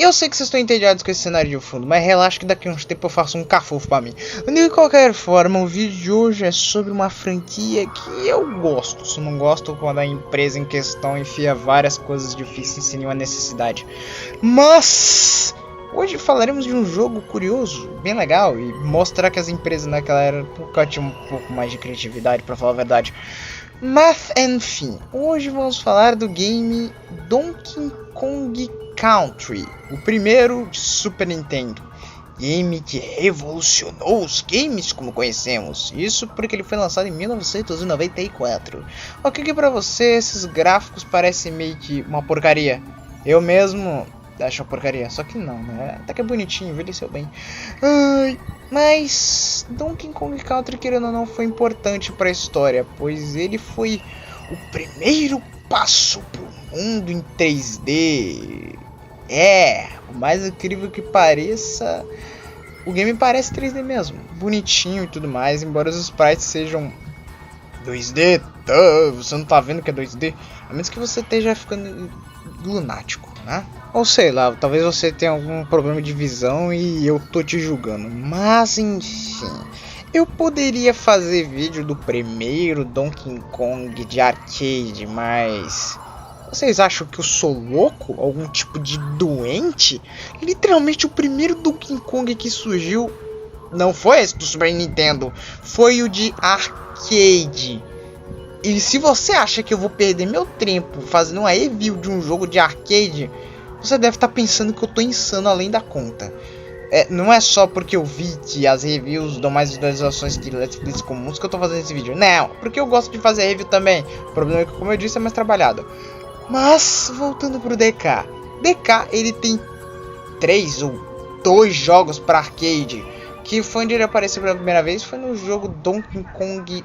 Eu sei que vocês estão entediados com esse cenário de fundo, mas relaxa que daqui a uns tempos eu faço um cafofo pra mim. De qualquer forma, o vídeo de hoje é sobre uma franquia que eu gosto. Só não gosto quando a empresa em questão enfia várias coisas difíceis sem nenhuma necessidade. Mas hoje falaremos de um jogo curioso, bem legal, e mostrar que as empresas naquela época tinham um pouco mais de criatividade, pra falar a verdade. Mas enfim, hoje vamos falar do game Donkey Kong Country, o primeiro de Super Nintendo, game que revolucionou os games como conhecemos, isso porque ele foi lançado em 1994. Ok, que pra você esses gráficos parecem meio que uma porcaria, eu mesmo acho uma porcaria, só que não, né? Até que é bonitinho, envelheceu bem. Mas Donkey Kong Country, querendo ou não, foi importante para a história, pois ele foi o primeiro passo pro mundo em 3D. O mais incrível que pareça, o game parece 3D mesmo, bonitinho e tudo mais, embora os sprites sejam 2D, você não tá vendo que é 2D, a menos que você esteja ficando lunático, né? Ou sei lá, talvez você tenha algum problema de visão e eu tô te julgando, mas enfim, eu poderia fazer vídeo do primeiro Donkey Kong de arcade, mas vocês acham que eu sou louco? Algum tipo de doente? Literalmente o primeiro Donkey Kong que surgiu não foi esse do Super Nintendo, foi o de arcade. E se você acha que eu vou perder meu tempo fazendo uma review de um jogo de arcade, você deve estar pensando que eu tô insano além da conta. Não é só porque eu vi que as reviews dão mais visualizações que Let's Plays comuns que eu tô fazendo esse vídeo. Não, porque eu gosto de fazer review também. O problema é que, como eu disse, é mais trabalhado. Mas, voltando pro DK. DK, ele tem 3 ou 2 jogos para arcade. Que foi onde ele apareceu pela primeira vez, foi no jogo Donkey Kong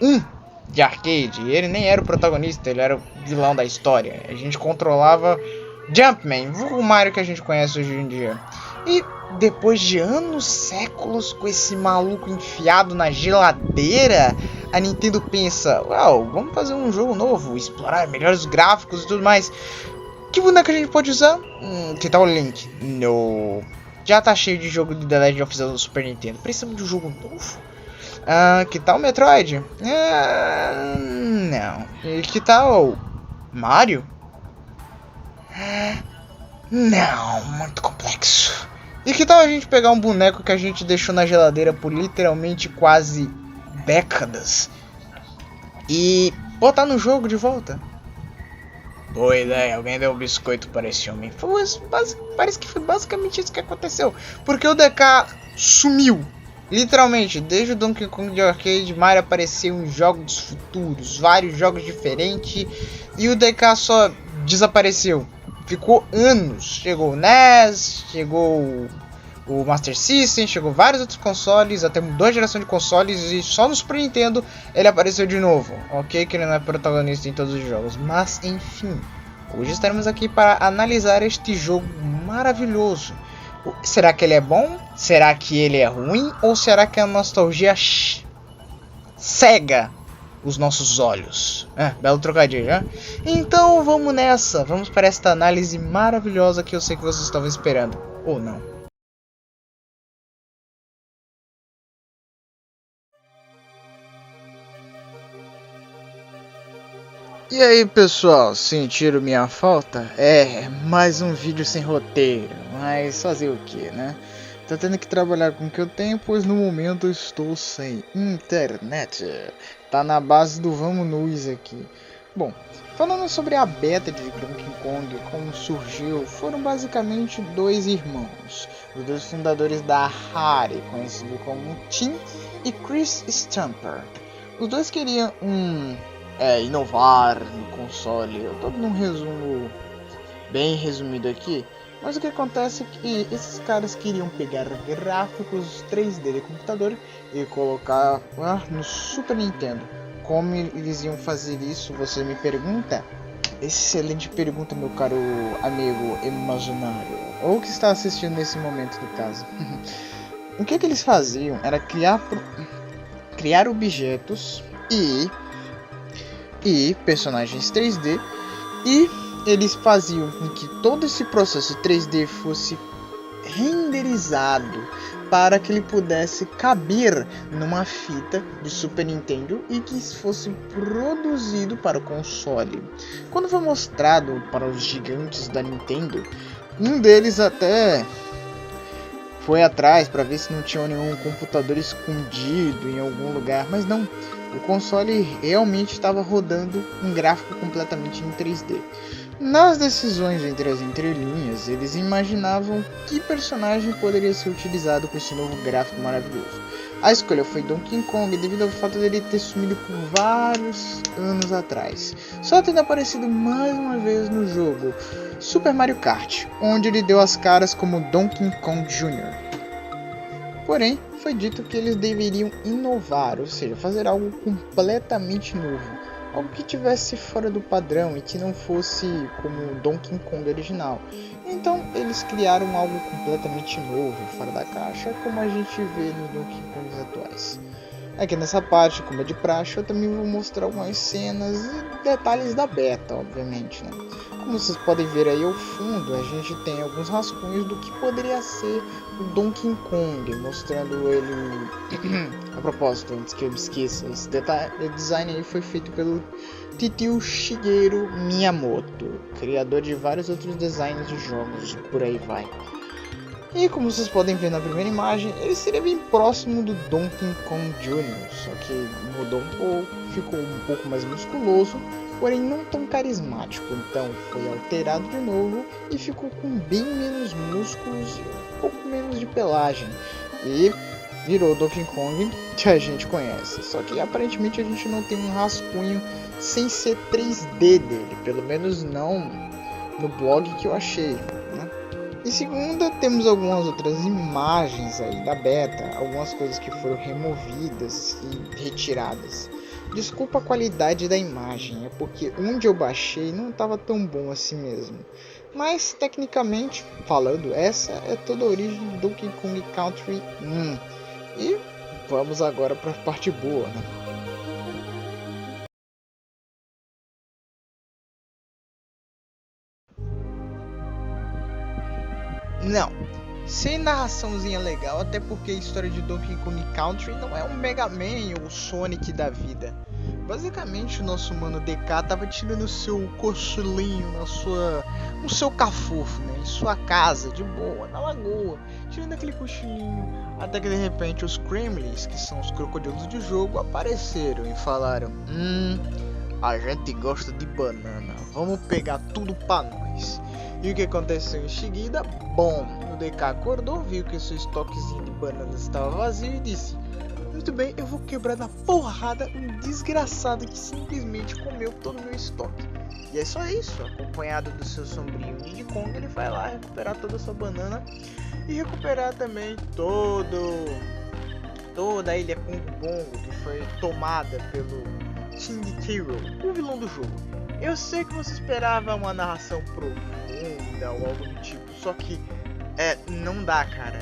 1 de arcade. Ele nem era o protagonista, ele era o vilão da história. A gente controlava Jumpman, o Mario que a gente conhece hoje em dia. E depois de anos, séculos com esse maluco enfiado na geladeira, a Nintendo pensa, vamos fazer um jogo novo, explorar melhores gráficos e tudo mais. Que boneco a gente pode usar? Que tal o Link? No. Já tá cheio de jogo de The Legend of Zelda do Super Nintendo. Precisamos de um jogo novo? Que tal Metroid? Não. E que tal Mario? Não, muito complexo. E que tal a gente pegar um boneco que a gente deixou na geladeira por literalmente quase décadas e botar no jogo de volta? Boa ideia, alguém deu um biscoito para esse homem. Parece que foi basicamente isso que aconteceu. Porque o DK sumiu. Literalmente, desde o Donkey Kong de arcade, Mario apareceu em jogos futuros, vários jogos diferentes, e o DK só desapareceu. Ficou anos. Chegou o NES, chegou o Master System, chegou vários outros consoles, até mudou a geração de consoles, e só no Super Nintendo ele apareceu de novo. Ok, que ele não é protagonista em todos os jogos, mas enfim, hoje estaremos aqui para analisar este jogo maravilhoso. Será que ele é bom? Será que ele é ruim? Ou será que a nostalgia cega os nossos olhos? Belo trocadilho, né? Então vamos nessa, vamos para esta análise maravilhosa que eu sei que vocês estavam esperando, ou não. E aí pessoal, sentiram minha falta? Mais um vídeo sem roteiro, mas fazer o que, né? Tá tendo que trabalhar com o que eu tenho, pois no momento eu estou sem internet. Tá na base do vamos nus aqui. Bom, falando sobre a beta de Donkey Kong, como surgiu, foram basicamente dois irmãos, os dois fundadores da Rare, conhecido como Tim e Chris Stamper. Os dois queriam inovar no console. Eu tô dando um resumo bem resumido aqui, mas o que acontece é que esses caras queriam pegar gráficos 3D de computador e colocar no Super Nintendo. Como eles iam fazer isso, você me pergunta? Excelente pergunta, meu caro amigo imaginário, ou que está assistindo nesse momento do caso. O que eles faziam era criar objetos e personagens 3D, e eles faziam com que todo esse processo 3D fosse renderizado para que ele pudesse caber numa fita de Super Nintendo e que fosse produzido para o console. Quando foi mostrado para os gigantes da Nintendo, um deles até foi atrás para ver se não tinha nenhum computador escondido em algum lugar, mas não. O console realmente estava rodando um gráfico completamente em 3D. Nas decisões entre as entrelinhas, eles imaginavam que personagem poderia ser utilizado com esse novo gráfico maravilhoso. A escolha foi Donkey Kong devido ao fato dele ter sumido por vários anos atrás, só tendo aparecido mais uma vez no jogo Super Mario Kart, onde ele deu as caras como Donkey Kong Jr. Porém, foi dito que eles deveriam inovar, ou seja, fazer algo completamente novo. Algo que tivesse fora do padrão e que não fosse como o Donkey Kong original. Então eles criaram algo completamente novo, fora da caixa, como a gente vê nos Donkey Kongs atuais. Aqui nessa parte, como é de praxe, eu também vou mostrar algumas cenas e detalhes da beta, obviamente, né? Como vocês podem ver aí ao fundo, a gente tem alguns rascunhos do que poderia ser o Donkey Kong, mostrando ele... A propósito, antes que eu me esqueça, esse design aí foi feito pelo Tetsuya Shigeru Miyamoto, criador de vários outros designs de jogos e por aí vai. E como vocês podem ver na primeira imagem, ele seria bem próximo do Donkey Kong Jr., só que mudou um pouco, ficou um pouco mais musculoso, porém não tão carismático, então foi alterado de novo e ficou com bem menos músculos e um pouco menos de pelagem, e virou o Donkey Kong que a gente conhece, só que aparentemente a gente não tem um rascunho sem ser 3D dele, pelo menos não no blog que eu achei, né? Em segunda, temos algumas outras imagens aí da beta, algumas coisas que foram removidas e retiradas. Desculpa a qualidade da imagem, é porque onde eu baixei não estava tão bom assim mesmo. Mas, tecnicamente falando, essa é toda a origem do Donkey Kong Country 1. E vamos agora para a parte boa, né? Não, sem narraçãozinha legal, até porque a história de Donkey Kong Country não é um Mega Man ou Sonic da vida. Basicamente, o nosso mano DK tava tirando o seu cochilinho no seu cafofo, né, em sua casa, de boa, na lagoa, tirando aquele cochilinho, até que de repente os Kremlins, que são os crocodilos de jogo, apareceram e falaram: a gente gosta de banana, vamos pegar tudo pra nós. E o que aconteceu em seguida? Bom, o DK acordou, viu que o seu estoquezinho de bananas estava vazio e disse: muito bem, eu vou quebrar na porrada um desgraçado que simplesmente comeu todo o meu estoque. E é só isso, acompanhado do seu sombrinho Diddy Kong, ele vai lá recuperar toda a sua banana e recuperar também toda a ilha Pongo Pongo, que foi tomada pelo King K. Rool, o vilão do jogo. Eu sei que você esperava uma narração profunda ou algo do tipo, só que não dá, cara.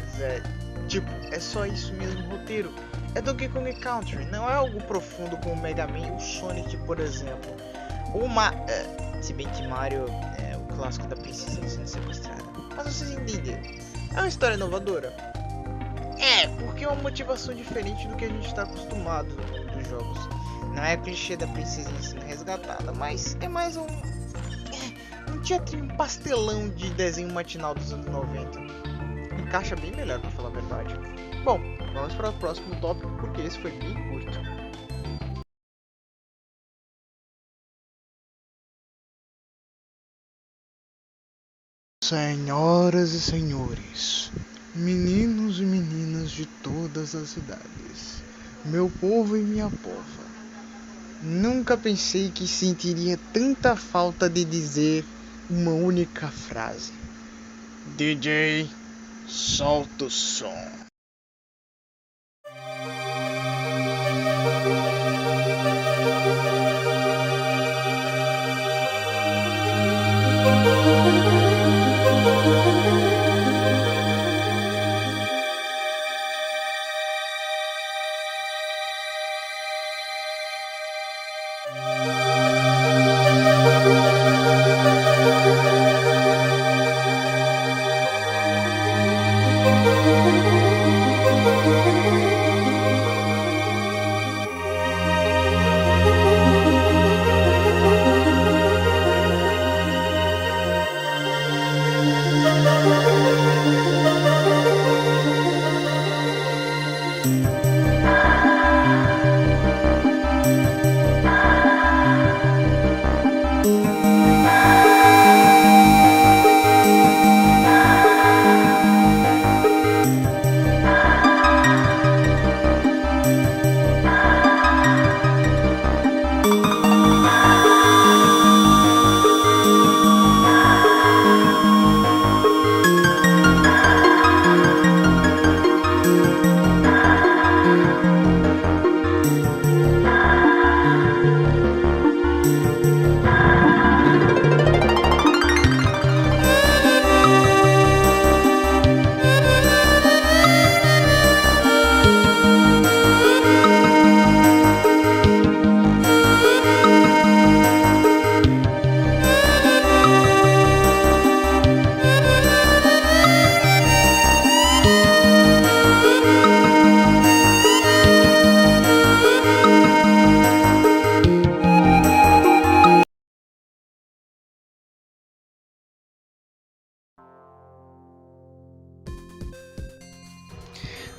É só isso mesmo, roteiro. É Donkey Kong Country, não é algo profundo como o Mega Man ou Sonic, por exemplo. Se bem que Mario é o clássico da princesa sendo sequestrada. Mas vocês entenderam. É uma história inovadora? Porque é uma motivação diferente do que a gente está acostumado nos jogos. Não é o clichê da princesinha sendo resgatada, mas é mais um teatrinho pastelão de desenho matinal dos anos 90. encaixa bem melhor, pra falar a verdade. Bom, vamos para o próximo tópico, porque esse foi bem curto. Senhoras e senhores, meninos e meninas de todas as idades, meu povo e minha pova, nunca pensei que sentiria tanta falta de dizer uma única frase. DJ, solta o som.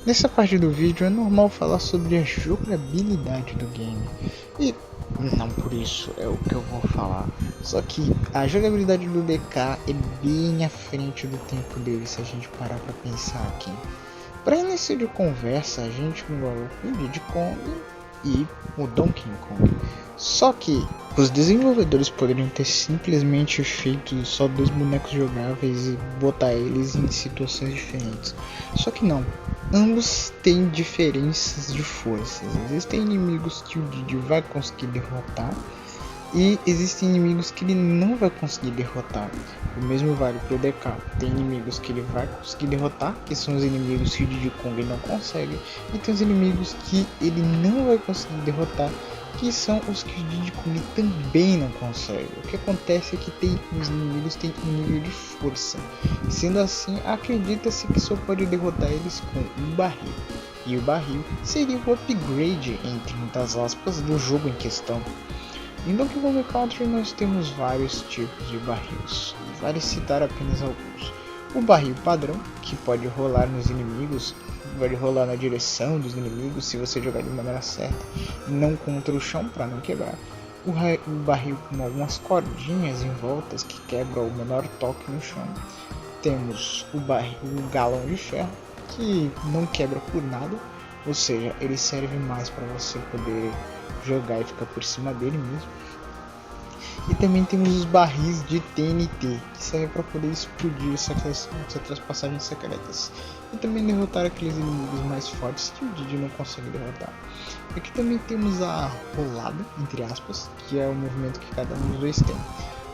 Nessa parte do vídeo é normal falar sobre a jogabilidade do game, e não por isso é o que eu vou falar, só que a jogabilidade do DK é bem à frente do tempo dele se a gente parar pra pensar aqui. Para início de conversa, a gente mudou o Diddy Kong e o Donkey Kong. Só que os desenvolvedores poderiam ter simplesmente feito só dois bonecos jogáveis e botar eles em situações diferentes. Só que não, ambos têm diferenças de forças. Existem inimigos que o Diddy vai conseguir derrotar e existem inimigos que ele não vai conseguir derrotar. O mesmo vale para o DK. Tem inimigos que ele vai conseguir derrotar, que são os inimigos que o Diddy Kong não consegue, e tem os inimigos que ele não vai conseguir derrotar, que são os que o Diddy Kong também não consegue. O que acontece é que os inimigos têm um nível de força. Sendo assim, acredita-se que só pode derrotar eles com um barril. E o barril seria o upgrade, entre muitas aspas, do jogo em questão. Em Donkey Kong Country nós temos vários tipos de barris, vale citar apenas alguns. O barril padrão, que pode rolar nos inimigos, pode rolar na direção dos inimigos se você jogar de maneira certa, não contra o chão para não quebrar. O barril com algumas cordinhas em voltas que quebra o menor toque no chão. Temos o galão de ferro, que não quebra por nada, ou seja, ele serve mais para você poder jogar e ficar por cima dele mesmo. E também temos os barris de TNT, que servem para poder explodir certas passagens secretas e também derrotar aqueles inimigos mais fortes que o Diddy não consegue derrotar. Aqui também temos a rolada, entre aspas, que é o movimento que cada um dos dois tem.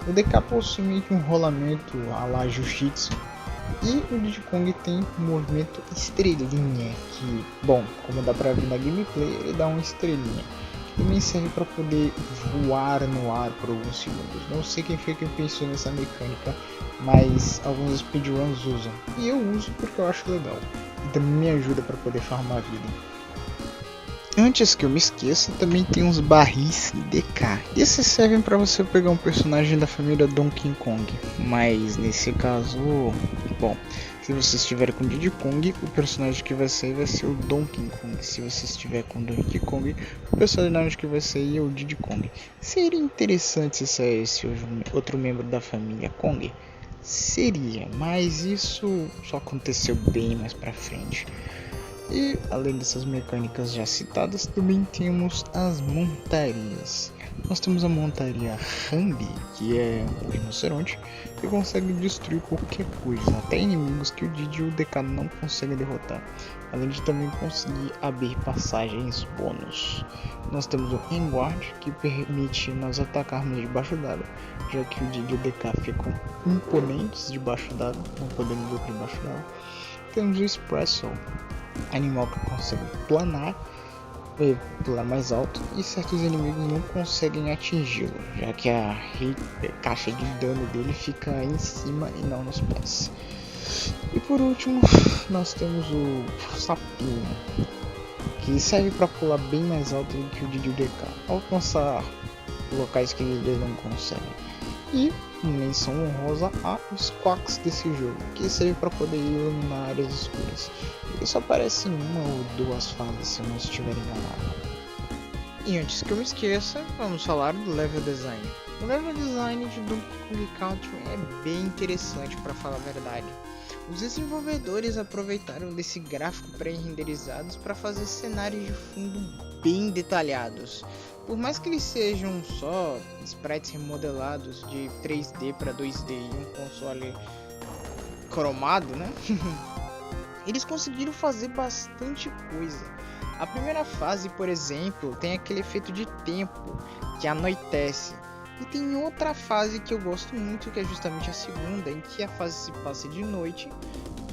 O DK possui meio que um rolamento à la Jiu-Jitsu, e o Diddy Kong tem um movimento estrelinha, que, bom, como dá pra ver na gameplay, ele dá uma estrelinha. Também serve para poder voar no ar por alguns segundos. Não sei quem foi que pensou nessa mecânica, mas alguns speedruns usam. E eu uso porque eu acho legal. E também me ajuda para poder farmar a vida. Antes que eu me esqueça, também tem uns barris DK. Esses servem para você pegar um personagem da família Donkey Kong. Mas nesse caso, bom, Se você estiver com Diddy Kong, o personagem que vai sair vai ser o Donkey Kong. Se você estiver com Donkey Kong, o personagem que vai sair é o Diddy Kong. Seria interessante se saísse outro membro da família Kong? Seria, mas isso só aconteceu bem mais pra frente. E além dessas mecânicas já citadas, também temos as montarias. Nós temos a montaria Rambi, que é o rinoceronte, que consegue destruir qualquer coisa, até inimigos que o Diddy e o DK não conseguem derrotar, além de também conseguir abrir passagens bônus. Nós temos o Vanguard, que permite nós atacarmos debaixo d'água, já que o Diddy e o DK ficam imponentes debaixo d'água, não podemos ver por debaixo d'água. Temos o Espresso, animal que consegue pular mais alto, e certos inimigos não conseguem atingi-lo, já que a caixa de dano dele fica em cima e não nos pés. E por último, nós temos o Sapinho, que serve para pular bem mais alto do que o Diddy DK, alcançar locais que eles não conseguem. E menção honrosa aos quacks desse jogo, que serve para poder iluminar áreas escuras. Ele só aparece em uma ou duas fases, se eu não estiver enganado. E antes que eu me esqueça, vamos falar do level design. O level design de Donkey Kong Country é bem interessante, para falar a verdade. Os desenvolvedores aproveitaram desse gráfico pré-renderizados para fazer cenários de fundo bem detalhados. Por mais que eles sejam só sprites remodelados de 3D para 2D em um console cromado, né? Eles conseguiram fazer bastante coisa. A primeira fase, por exemplo, tem aquele efeito de tempo que anoitece. E tem outra fase que eu gosto muito, que é justamente a segunda, em que a fase se passa de noite.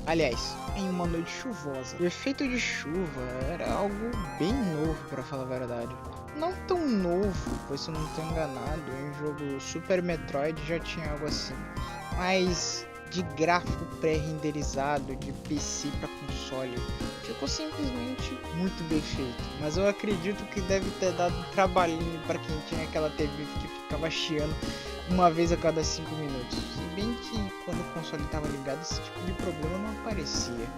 Aliás, em uma noite chuvosa. O efeito de chuva era algo bem novo, para falar a verdade. Não tão novo, pois se eu não estou enganado, em um jogo Super Metroid já tinha algo assim. Mas de gráfico pré-renderizado, de PC para console, ficou simplesmente muito bem feito. Mas eu acredito que deve ter dado um trabalhinho para quem tinha aquela TV que ficava chiando uma vez a cada 5 minutos. Se bem que quando o console estava ligado, esse tipo de problema não aparecia.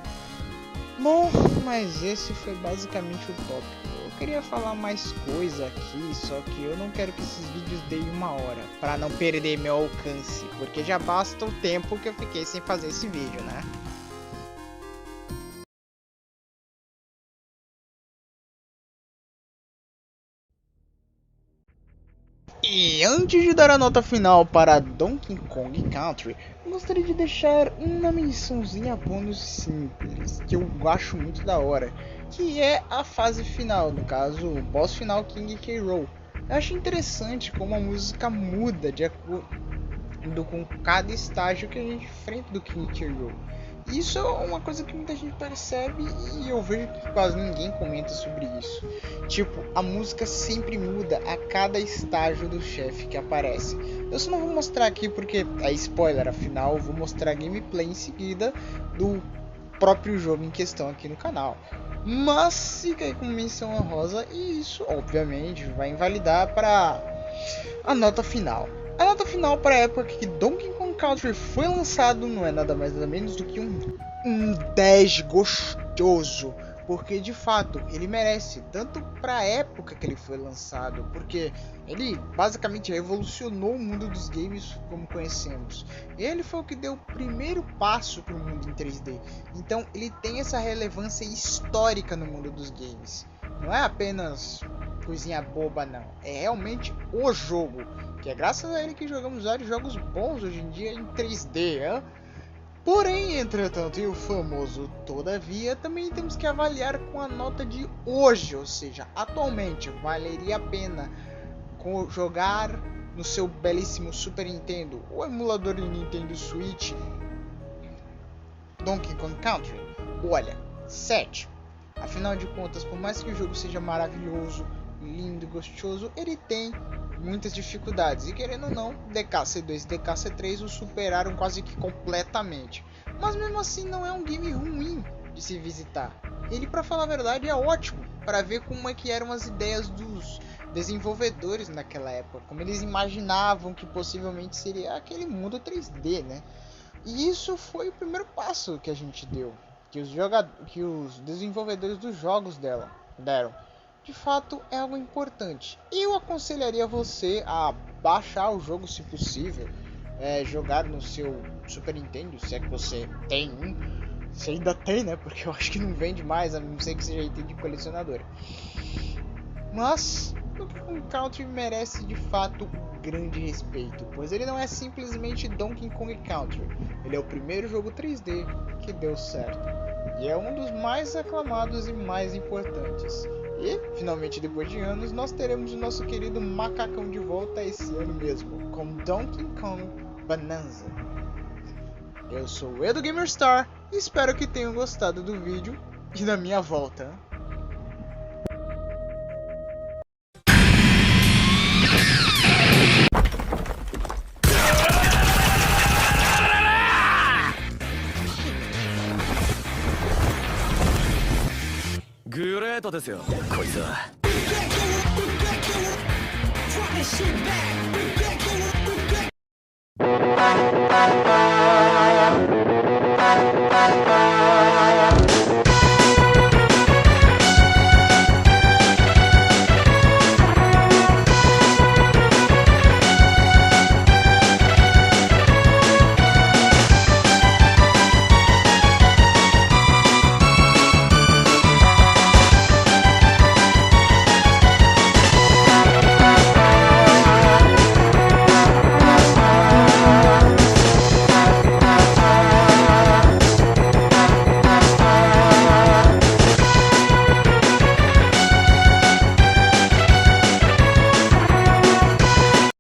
Bom, mas esse foi basicamente o tópico. Eu queria falar mais coisa aqui, só que eu não quero que esses vídeos deem 1 hora, para não perder meu alcance, porque já basta o tempo que eu fiquei sem fazer esse vídeo, né? E antes de dar a nota final para Donkey Kong Country, eu gostaria de deixar uma mençãozinha bônus simples, que eu acho muito da hora, que é a fase final, no caso, o boss final King K. Rool. Eu acho interessante como a música muda de acordo com cada estágio que a gente enfrenta do King K. Rool. Isso é uma coisa que muita gente percebe e eu vejo que quase ninguém comenta sobre isso. Tipo, a música sempre muda a cada estágio do chefe que aparece. Eu só não vou mostrar aqui porque é spoiler, afinal eu vou mostrar gameplay em seguida do próprio jogo em questão aqui no canal. Mas fica aí com menção honrosa e isso obviamente vai invalidar para a nota final. A nota final para a época que Donkey Kong Country foi lançado não é nada mais nada menos do que um 10 gostoso, porque de fato ele merece, tanto para a época que ele foi lançado, porque ele basicamente revolucionou o mundo dos games como conhecemos. Ele foi o que deu o primeiro passo para o mundo em 3D, então ele tem essa relevância histórica no mundo dos games. Não é apenas coisinha boba não, é realmente o jogo, que é graças a ele que jogamos vários jogos bons hoje em dia em 3D, hein? Porém, entretanto, e o famoso todavia, também temos que avaliar com a nota de hoje, ou seja, atualmente, valeria a pena jogar no seu belíssimo Super Nintendo ou emulador de Nintendo Switch Donkey Kong Country? Olha, 7. Afinal de contas, por mais que o jogo seja maravilhoso, lindo e gostoso, ele tem muitas dificuldades, e querendo ou não, DKC2 e DKC3 o superaram quase que completamente. Mas mesmo assim não é um game ruim de se visitar. Ele, para falar a verdade, é ótimo para ver como é que eram as ideias dos desenvolvedores naquela época, como eles imaginavam que possivelmente seria aquele mundo 3D, né? E isso foi o primeiro passo que a gente deu, que os desenvolvedores dos jogos deram. De fato, é algo importante. Eu aconselharia você a baixar o jogo se possível, jogar no seu Super Nintendo, se é que você tem um. Se ainda tem, né? Porque eu acho que não vende mais, a não ser que seja item de colecionador. Mas Donkey Kong Country merece de fato grande respeito, pois ele não é simplesmente Donkey Kong Country, ele é o primeiro jogo 3D que deu certo, e é um dos mais aclamados e mais importantes. E, finalmente depois de anos, nós teremos o nosso querido macacão de volta esse ano mesmo, com Donkey Kong Bonanza. Eu sou o Edu Gamerstar e espero que tenham gostado do vídeo e da minha volta. グレートですよこいつは。